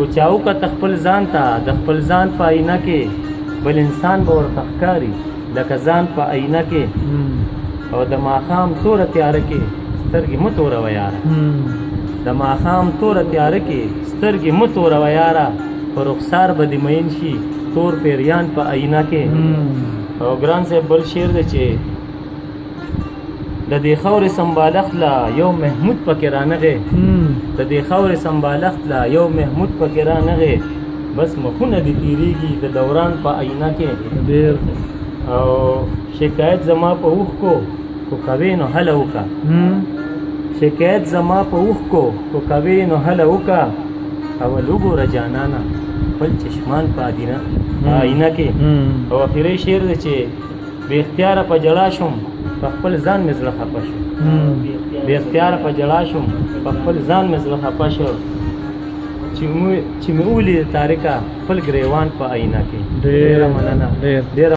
خو چاو کا تخپل ځان ته د خپل ځان په آینه کې بل انسان به ورته ښکاري لکه ځان په آینه کې او د ماښام توره تیاره کې سترګې مه توروه یاره د ماښام توره تیاره کې سترګې مه توروه یاره په رخسار به دې مین شي تور پیریان په آینه کې او ګران صاحب بل شعر دی چې د دې خاورې سمبالښت له یو محمود پکې رانغې د دې خاورې سمبالښت له یو محمود پکې رانغې بس مخونه دې تېرېږي د دوران په آینه کې ډېر او شکایت زما په اوښکو خو کوې نو هله وکړه شکایت زما په اوښکو خو کوې نو هله وکړه اول وګوره جانانه خپل چشمان په آینه کې او اخري شعر دی چې بې اختیاره په ژړا شوم په خپل ځان مې زړه خفه شو بې اختیاره په ژړا شوم په خپل ځان مې زړه خفه شو چې مې ولید تاریکه خپل ګریوان په آینه کې ډېره مننه ډېره